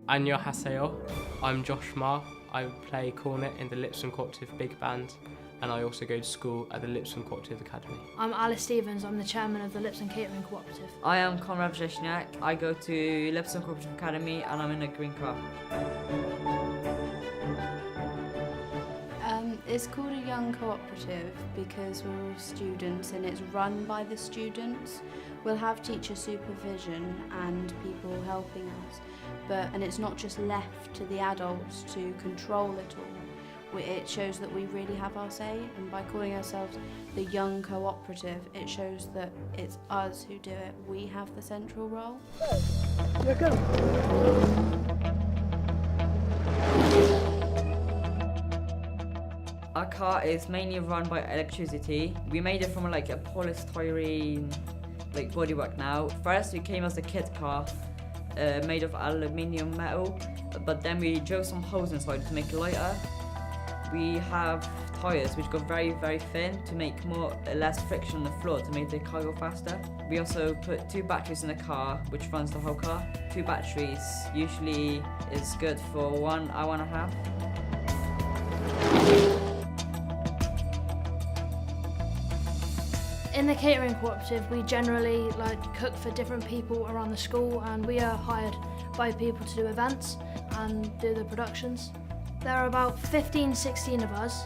안녕하세요. I'm Josh Ma. I play cornet in the Lipscomb Cooperative Big Band, and I also go to school at the Lipscomb Cooperative Academy. I'm Alice Stevens. I'm the chairman of the Lipscomb Catering Cooperative. I am Conrad Wrzesieniak. I go to Lipscomb Cooperative Academy and I'm in a green car. It's called a young cooperative because we're all students and it's run by the students. We'll have teacher supervision and people helping us, and it's not just left to the adults to control it all. It shows that we really have our say, and by calling ourselves the young cooperative, it shows that it's us who do it. We have the central role. Yeah, go. Our car is mainly run by electricity. We made it from like a polystyrene bodywork now. First we came as a kit car made of aluminium metal, but then we drove some holes inside to make it lighter. We have tyres which go very, very thin to make less friction on the floor to make the car go faster. We also put 2 batteries in the car which runs the whole car. 2 batteries usually is good for 1 hour and a half. In the catering cooperative, we generally cook for different people around the school, and we are hired by people to do events and do the productions. There are about 15-16 of us,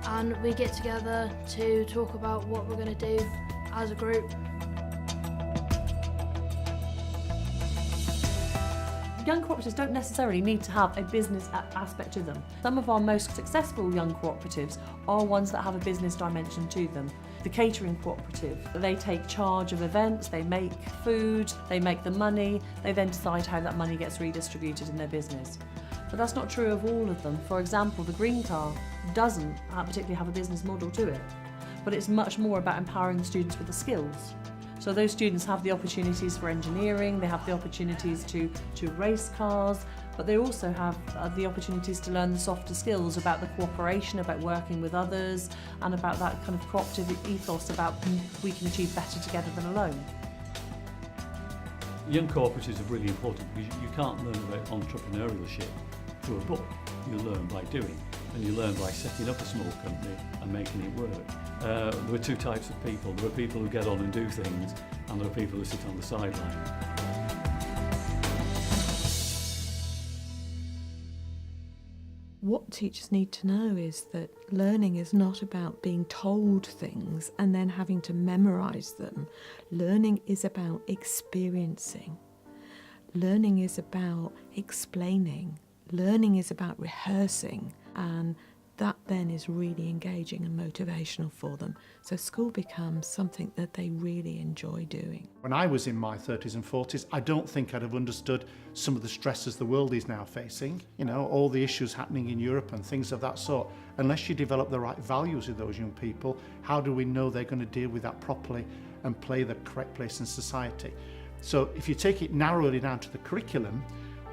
and we get together to talk about what we're going to do as a group. Young cooperatives don't necessarily need to have a business aspect to them. Some of our most successful young cooperatives are ones that have a business dimension to them. The Catering Cooperative, they take charge of events, they make food, they make the money, they then decide how that money gets redistributed in their business. But that's not true of all of them. For example, the Green Car doesn't particularly have a business model to it, but it's much more about empowering the students with the skills. So those students have the opportunities for engineering, they have the opportunities to race cars, but they also have the opportunities to learn the softer skills about the cooperation, about working with others, and about that kind of cooperative ethos about we can achieve better together than alone. Young cooperatives are really important because you can't learn about entrepreneurship through a book. You learn by doing, and you learn by setting up a small company and making it work. There are 2 types of people. There are people who get on and do things, and there are people who sit on the sideline. What teachers need to know is that learning is not about being told things and then having to memorise them. Learning is about experiencing. Learning is about explaining. Learning is about rehearsing, and that then is really engaging and motivational for them. So school becomes something that they really enjoy doing. When I was in my 30s and 40s, I don't think I'd have understood some of the stresses the world is now facing, all the issues happening in Europe and things of that sort. Unless you develop the right values with those young people, how do we know they're going to deal with that properly and play the correct place in society? So if you take it narrowly down to the curriculum,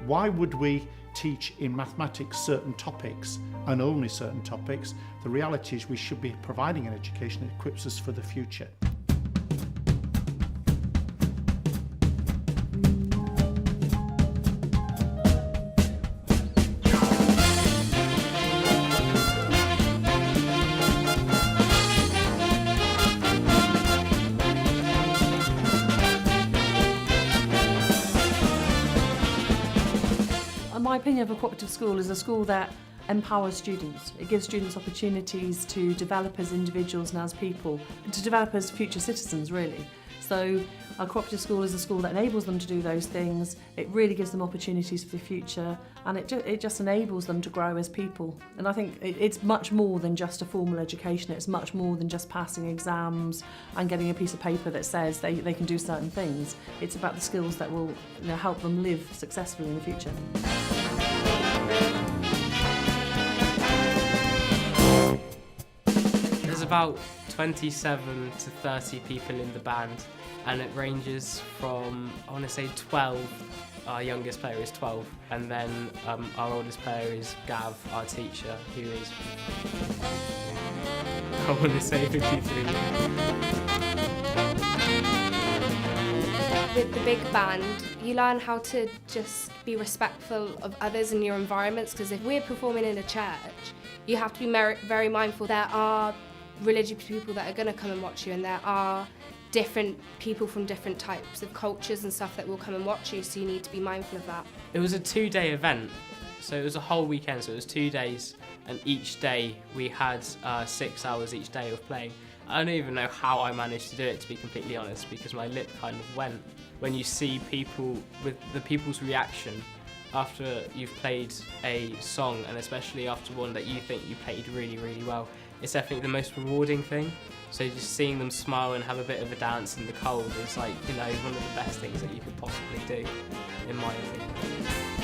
why would we teach in mathematics certain topics and only certain topics? The reality is we should be providing an education that equips us for the future. My opinion of a cooperative school is a school that empowers students. It gives students opportunities to develop as individuals and as people, to develop as future citizens really. So a cooperative school is a school that enables them to do those things. It really gives them opportunities for the future, and it just enables them to grow as people. And I think it's much more than just a formal education. It's much more than just passing exams and getting a piece of paper that says they can do certain things. It's about the skills that will help them live successfully in the future. There's about 27 to 30 people in the band, and it ranges from, I want to say 12, our youngest player is 12, and then our oldest player is Gav, our teacher, who is, I want to say 53. With the big band, you learn how to just be respectful of others and your environments, because if we're performing in a church, you have to be very mindful there are religious people that are going to come and watch you, and there are different people from different types of cultures and stuff that will come and watch you, so you need to be mindful of that. It was a 2-day event, so it was a whole weekend, so it was 2 days, and each day we had 6 hours each day of playing. I don't even know how I managed to do it, to be completely honest, because my lip kind of went. When you see people, with the people's reaction after you've played a song, and especially after one that you think you played really, really well, it's definitely the most rewarding thing. So just seeing them smile and have a bit of a dance in the cold is, like, you know, one of the best things that you could possibly do, in my opinion.